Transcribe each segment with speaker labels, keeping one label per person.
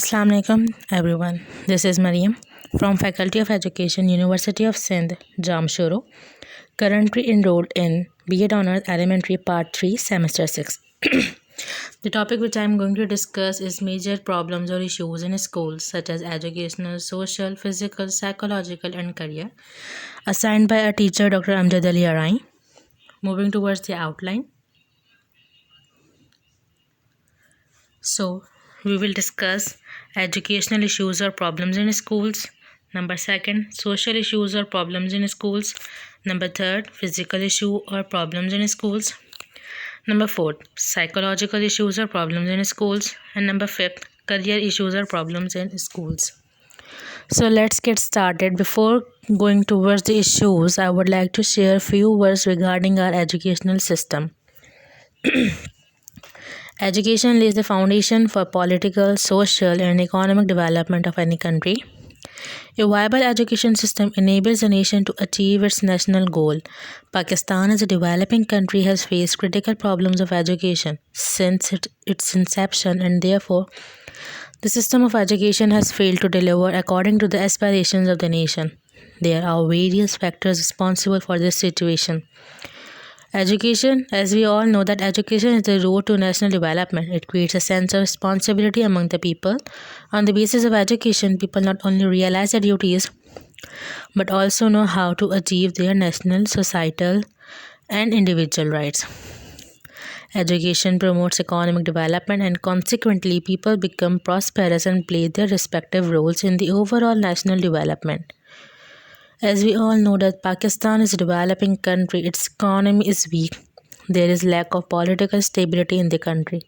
Speaker 1: Assalamu alaikum everyone. This is Mariam from Faculty of Education, University of Sindh, Jamshoro, currently enrolled in B.Ed Honours Elementary Part 3, Semester 6. The topic which I am going to discuss is major problems or issues in schools such as educational, social, physical, psychological and career, assigned by a teacher Dr. Amjad Ali Arai. Moving towards the outline. So, we will discuss educational issues or problems in schools. Number 2, social issues or problems in schools. Number 3, physical issue or problems in schools. Number 4, psychological issues or problems in schools. And number 5, career issues or problems in schools. So let's get started. Before going towards the issues, I would like to share a few words regarding our educational system. Education lays the foundation for political, social, and economic development of any country. A viable education system enables a nation to achieve its national goal. Pakistan, as a developing country, has faced critical problems of education since its inception, and therefore, the system of education has failed to deliver according to the aspirations of the nation. There are various factors responsible for this situation. Education, as we all know that education is the road to national development. It creates a sense of responsibility among the people. On the basis of education, people not only realize their duties, but also know how to achieve their national, societal, and individual rights. Education promotes economic development and consequently people become prosperous and play their respective roles in the overall national development. As we all know that Pakistan is a developing country, its economy is weak. There is lack of political stability in the country.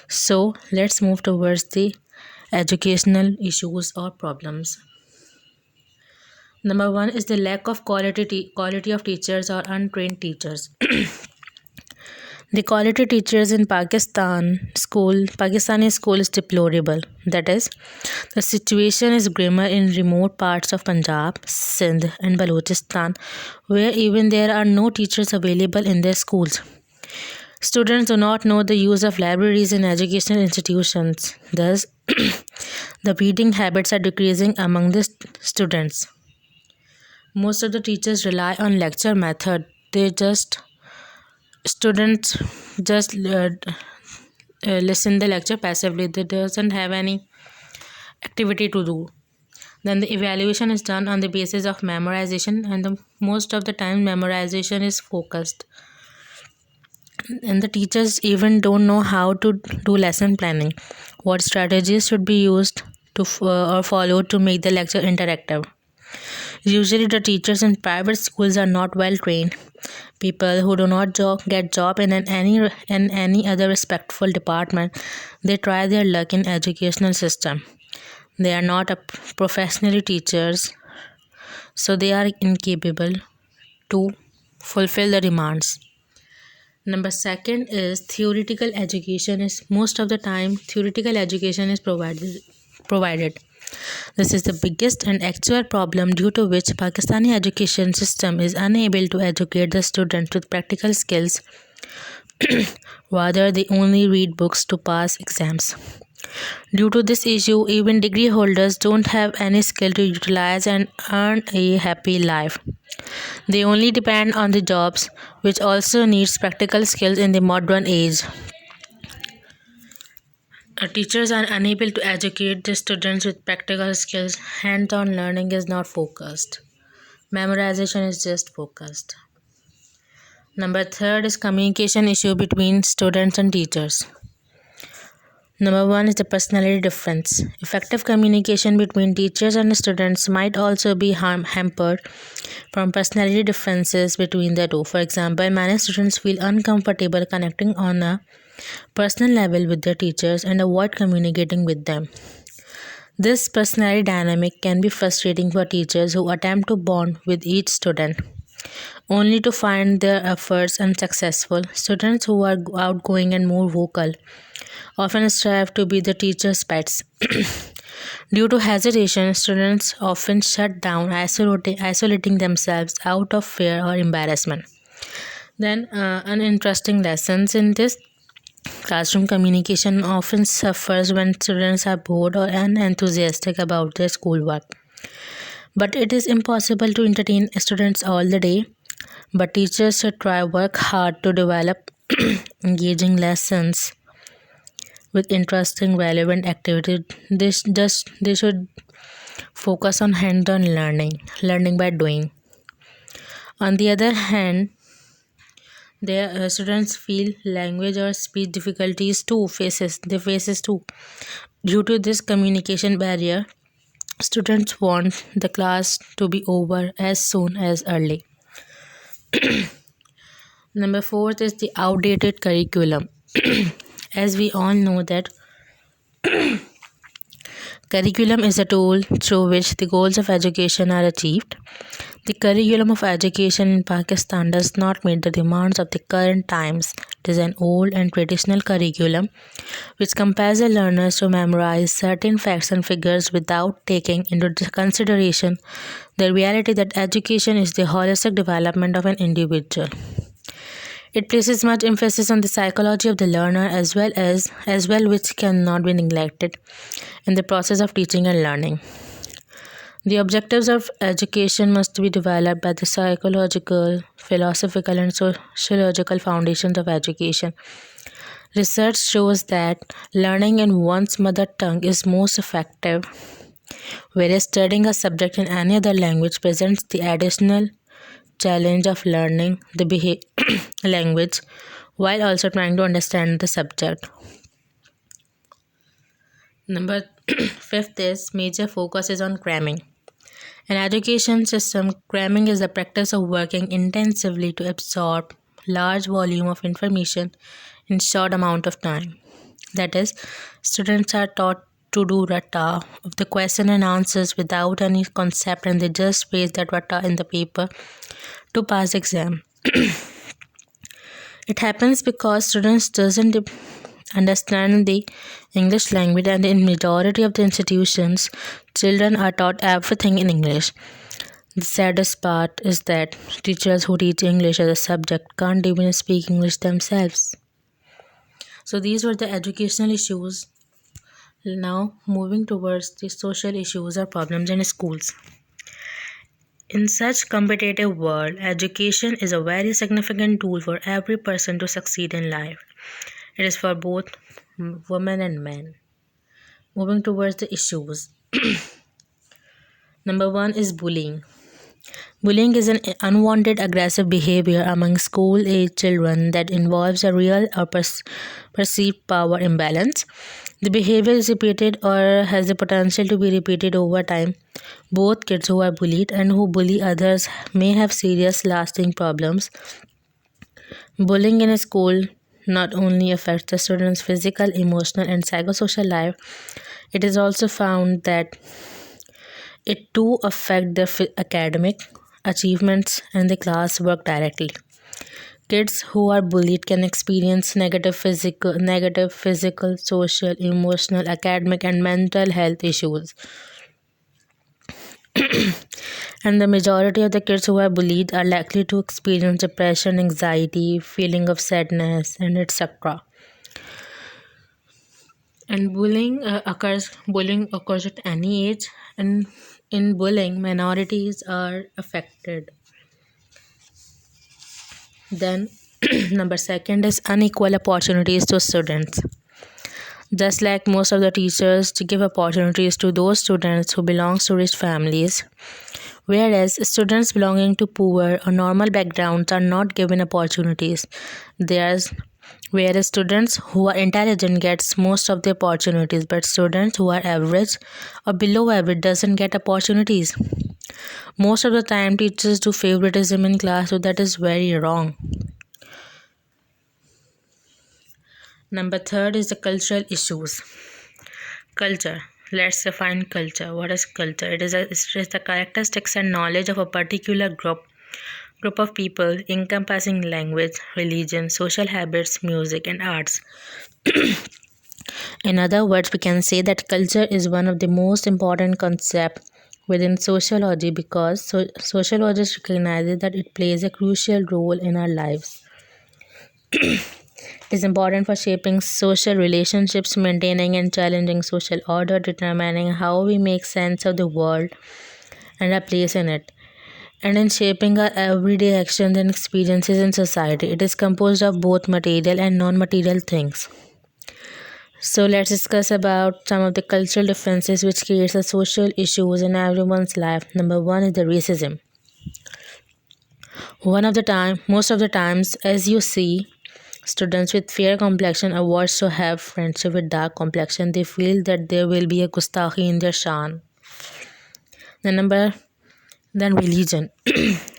Speaker 1: So let's move towards the educational issues or problems. Number 1 is the lack of quality of teachers or untrained teachers. The quality teachers in Pakistani school is deplorable. That is, the situation is grimmer in remote parts of Punjab, Sindh and Balochistan, where even there are no teachers available in their schools. Students do not know the use of libraries in educational institutions. Thus, the reading habits are decreasing among the students. Most of the teachers rely on lecture method. Students just listen the lecture passively. They doesn't have any activity to do. Then the evaluation is done on the basis of memorization, and most of the time memorization is focused. And the teachers even don't know how to do lesson planning. What strategies should be used to or followed to make the lecture interactive. Usually the teachers in private schools are not well trained. People who do not get job in any other respectful department, they try their luck in educational system. They are not professionally teachers, so they are incapable to fulfill the demands. Number 2 is theoretical education. Is most of the time theoretical education is provided. This is the biggest and actual problem due to which Pakistani education system is unable to educate the students with practical skills. Rather, they only read books to pass exams. Due to this issue, even degree holders don't have any skill to utilize and earn a happy life. They only depend on the jobs, which also needs practical skills in the modern age. Teachers are unable to educate the students with practical skills. Hands-on learning is not focused. Memorization is just focused. Number 3 is communication issue between students and teachers. Number 1 is the personality difference. Effective communication between teachers and students might also be hampered from personality differences between the two. For example, many students feel uncomfortable connecting on a personal level with their teachers and avoid communicating with them. This personality dynamic can be frustrating for teachers who attempt to bond with each student, only to find their efforts unsuccessful. Students who are outgoing and more vocal often strive to be the teacher's pets. Due to hesitation, students often shut down, isolating themselves out of fear or embarrassment. Then, uninteresting lessons in this. Classroom communication often suffers when students are bored or unenthusiastic about their schoolwork. But it is impossible to entertain students all the day. But teachers should try work hard to develop engaging lessons with interesting, relevant activities. They should focus on hands-on learning by doing. On the other hand, their students feel language or speech difficulties too faces too. Due to this communication barrier, students want the class to be over as soon as early. Number fourth is the outdated curriculum. As we all know that curriculum is a tool through which the goals of education are achieved. The curriculum of education in Pakistan does not meet the demands of the current times. It is an old and traditional curriculum which compels the learners to memorize certain facts and figures without taking into consideration the reality that education is the holistic development of an individual. It places much emphasis on the psychology of the learner as well which cannot be neglected in the process of teaching and learning. The objectives of education must be developed by the psychological, philosophical, and sociological foundations of education. Research shows that learning in one's mother tongue is most effective, whereas studying a subject in any other language presents the additional challenge of learning the language while also trying to understand the subject. Number fifth is major focus is on cramming. In education system, cramming is the practice of working intensively to absorb large volume of information in short amount of time. That is, students are taught to do ratta of the question and answers without any concept, and they just paste that ratta in the paper to pass the exam. It happens because students doesn't understand the English language, and in majority of the institutions, children are taught everything in English. The saddest part is that teachers who teach English as a subject can't even speak English themselves. So these were the educational issues. Now moving towards the social issues or problems in schools. In such competitive world, education is a very significant tool for every person to succeed in life. It is for both women and men. Moving towards the issues. Number one is bullying. Bullying is an unwanted aggressive behavior among school-age children that involves a real or perceived power imbalance. The behavior is repeated or has the potential to be repeated over time. Both kids who are bullied and who bully others may have serious lasting problems. Bullying in a school not only affects the student's physical, emotional, and psychosocial life, it is also found that it too affects their academic achievements and the class work directly. Kids who are bullied can experience negative physical, social, emotional, academic, and mental health issues. And the majority of the kids who are bullied are likely to experience depression, anxiety, feeling of sadness, and etc. And bullying occurs at any age, and in bullying, minorities are affected. Then number second is unequal opportunities to students. Just like most of the teachers to give opportunities to those students who belong to rich families, whereas students belonging to poor or normal backgrounds are not given opportunities. Whereas students who are intelligent gets most of the opportunities, but students who are average or below average doesn't get opportunities. Most of the time teachers do favoritism in class, so that is very wrong. Number third is the cultural issues. Culture. Let's define culture. What is culture? It is the characteristics and knowledge of a particular group of people encompassing language, religion, social habits, music, and arts. In other words, we can say that culture is one of the most important concepts within sociology because sociologists recognize that it plays a crucial role in our lives. It is important for shaping social relationships, maintaining and challenging social order, determining how we make sense of the world and our place in it, and in shaping our everyday actions and experiences in society. It is composed of both material and non-material things. So let's discuss about some of the cultural differences which creates the social issues in everyone's life. Number one is the racism. Most of the times, as you see, students with fair complexion avoid to have friendship with dark complexion. They feel that there will be a gustaki in their shan. Then religion.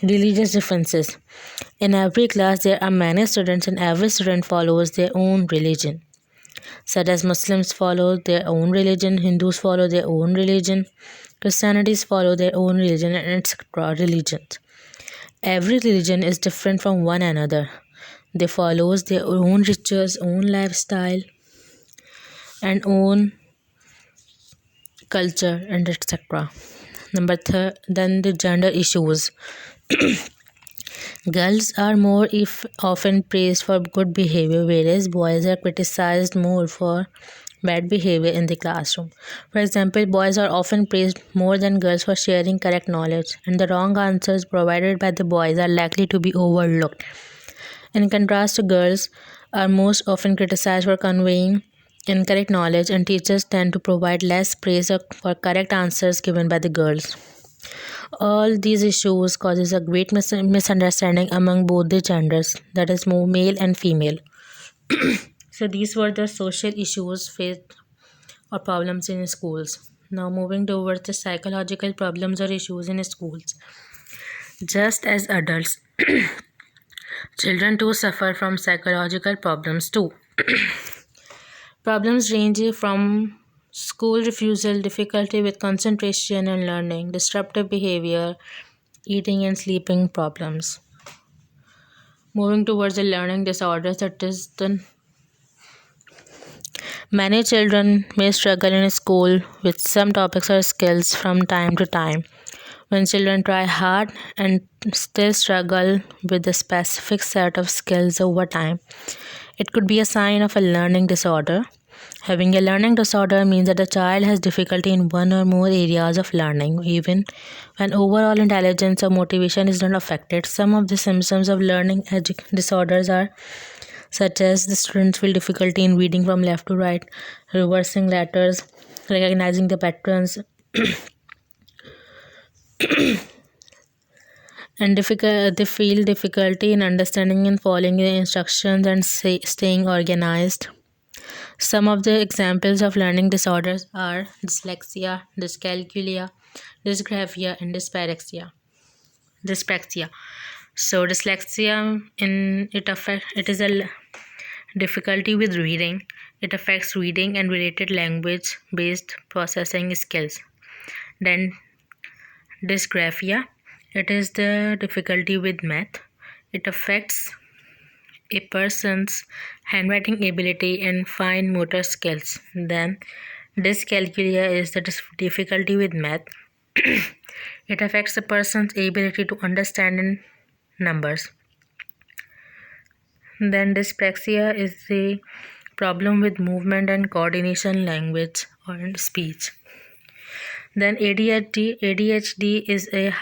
Speaker 1: Religious differences. In every class, there are many students, and every student follows their own religion. Such as Muslims follow their own religion, Hindus follow their own religion, Christianities follow their own religion, and etc. religions. Every religion is different from one another. They follow their own rituals, own lifestyle, and own culture, and etc. Then the gender issues. Girls are more often praised for good behavior, whereas boys are criticized more for bad behavior in the classroom. For example, boys are often praised more than girls for sharing correct knowledge, and the wrong answers provided by the boys are likely to be overlooked. In contrast to girls are most often criticized for conveying incorrect knowledge, and teachers tend to provide less praise for correct answers given by the girls. All these issues causes a great misunderstanding among both the genders, that is more male and female. So these were the social issues faced or problems in schools. Now moving towards the psychological problems or issues in schools. Just as adults, children too suffer from psychological problems too. Problems range from school refusal, difficulty with concentration and learning, disruptive behavior, eating and sleeping problems. Moving towards the learning disorders, that is the many children may struggle in school with some topics or skills from time to time. When children try hard and still struggle with a specific set of skills over time, it could be a sign of a learning disorder. Having a learning disorder means that the child has difficulty in one or more areas of learning, even when overall intelligence or motivation is not affected. Some of the symptoms of learning disorders are such as the students feel difficulty in reading from left to right, reversing letters, recognizing the patterns, and they feel difficulty in understanding and following the instructions and staying organized. Some of the examples of learning disorders are dyslexia, dyscalculia, dysgraphia, and dyspraxia. So dyslexia it is a difficulty with reading. It affects reading and related language based processing skills. Then dysgraphia, it is the difficulty with math. It affects a person's handwriting ability and fine motor skills. Then dyscalculia is the difficulty with math. It affects a person's ability to understand in numbers. Then dyspraxia is the problem with movement and coordination, language or speech. Then ADHD is a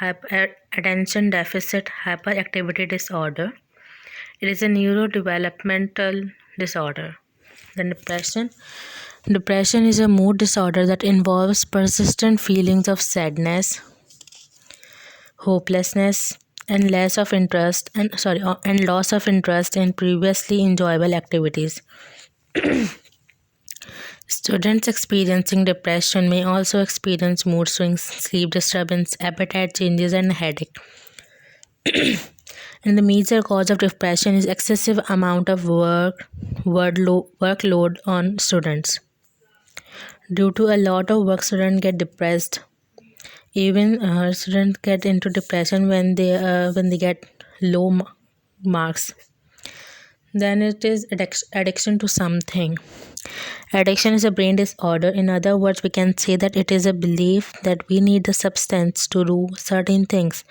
Speaker 1: attention deficit hyperactivity disorder. It is a neurodevelopmental disorder. Then depression is a mood disorder that involves persistent feelings of sadness, hopelessness, and loss of interest in previously enjoyable activities. Students experiencing depression may also experience mood swings, sleep disturbance, appetite changes, and headache. And the major cause of depression is excessive amount of workload on students. Due to a lot of work, students get depressed. Even students get into depression when they get low marks. Then it is addiction to something. Addiction is a brain disorder. In other words, we can say that it is a belief that we need the substance to do certain things,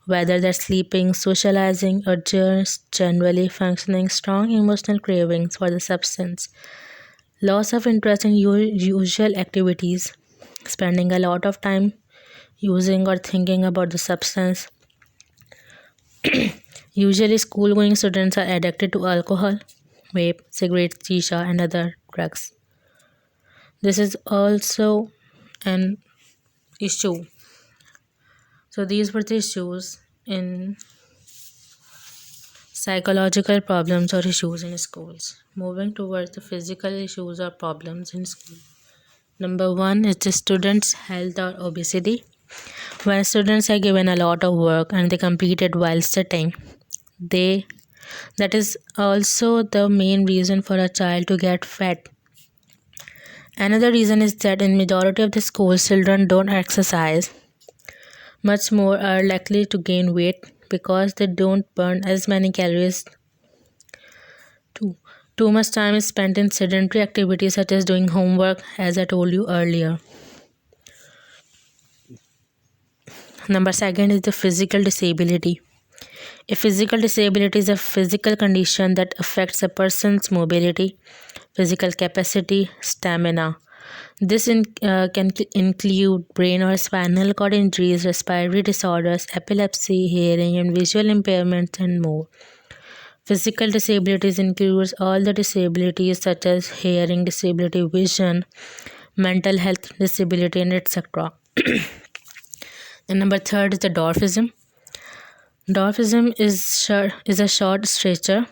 Speaker 1: whether they're sleeping, socializing, or just generally functioning, strong emotional cravings for the substance, loss of interest in usual activities, spending a lot of time using or thinking about the substance. Usually, school going students are addicted to alcohol, vape, cigarettes, shisha, and other drugs. This is also an issue. So, these were the issues in psychological problems or issues in schools. Moving towards the physical issues or problems in school. Number one is the students' health or obesity. When students are given a lot of work and they complete it while sitting, they that is also the main reason for a child to get fat. Another reason is that in majority of the schools, children don't exercise much more are likely to gain weight because they don't burn as many calories. Too much time is spent in sedentary activities such as doing homework, as I told you earlier. Number second is the physical disability. A physical disability is a physical condition that affects a person's mobility, physical capacity, stamina. This can include brain or spinal cord injuries, respiratory disorders, epilepsy, hearing and visual impairments, and more. Physical disabilities includes all the disabilities such as hearing disability, vision, mental health disability, and etc. And number third is the dwarfism. Dwarfism is a short stature,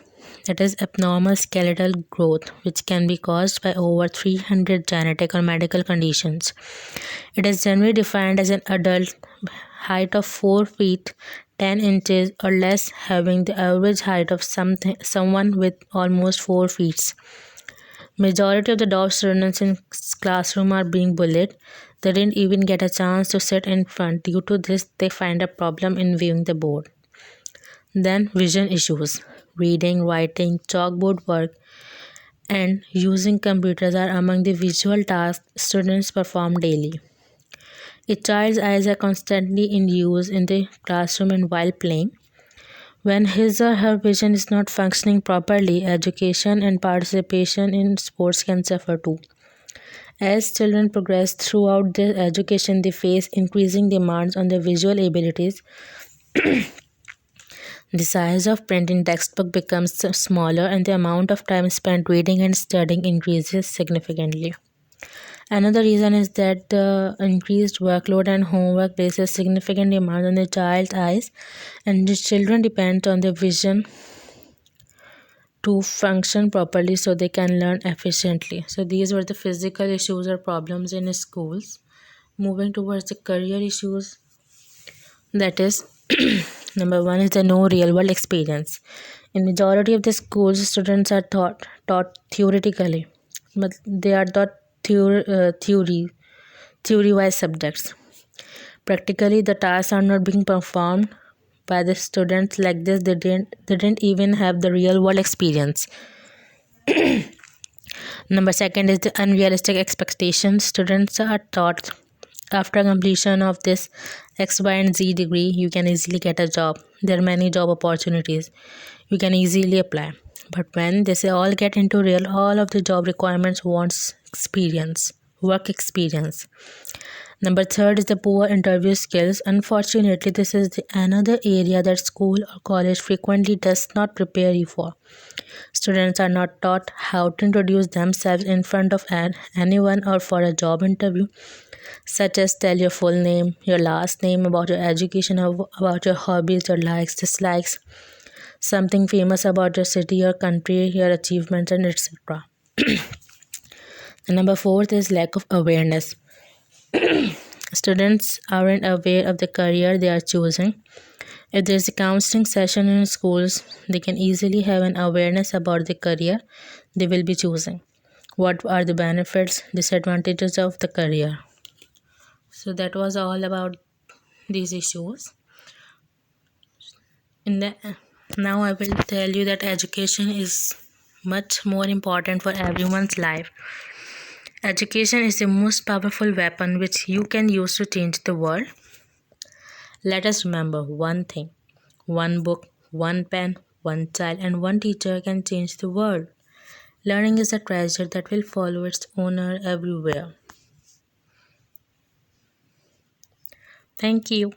Speaker 1: that is abnormal skeletal growth, which can be caused by over 300 genetic or medical conditions. It is generally defined as an adult height of 4 feet 10 inches or less, having the average height of someone with almost 4 feet. Majority of the dwarf students in classroom are being bullied. They didn't even get a chance to sit in front. Due to this, they find a problem in viewing the board. Then vision issues. Reading, writing, chalkboard work, and using computers are among the visual tasks students perform daily. A child's eyes are constantly in use in the classroom and while playing. When his or her vision is not functioning properly, education and participation in sports can suffer too. As children progress throughout their education, they face increasing demands on their visual abilities. The size of printing textbook becomes smaller and the amount of time spent reading and studying increases significantly. Another reason is that the increased workload and homework places significant demand on the child's eyes, and the children depend on their vision to function properly so they can learn efficiently. So these were the physical issues or problems in schools. Moving towards the career issues, that is number one is the no real world experience. In majority of the schools, students are taught theoretically, but they are taught theory wise subjects. Practically, the tasks are not being performed by the students. Like this, they didn't even have the real world experience. Number second is the unrealistic expectations. Students are taught after completion of this X, Y, and Z degree, you can easily get a job. There are many job opportunities. You can easily apply. But when they say all get into real, all of the job requirements wants experience, work experience. Number third is the poor interview skills. Unfortunately, this is another area that school or college frequently does not prepare you for. Students are not taught how to introduce themselves in front of anyone or for a job interview, such as tell your full name, your last name, about your education, about your hobbies, your likes, dislikes, something famous about your city, your country, your achievements, and etc. And number fourth is lack of awareness. Students aren't aware of the career they are choosing. If there's a counseling session in schools, they can easily have an awareness about the career they will be choosing. What are the benefits, disadvantages of the career? So that was all about these issues. Now I will tell you that education is much more important for everyone's life. Education is the most powerful weapon which you can use to change the world. Let us remember one thing: one book, one pen, one child, and one teacher can change the world. Learning is a treasure that will follow its owner everywhere. Thank you.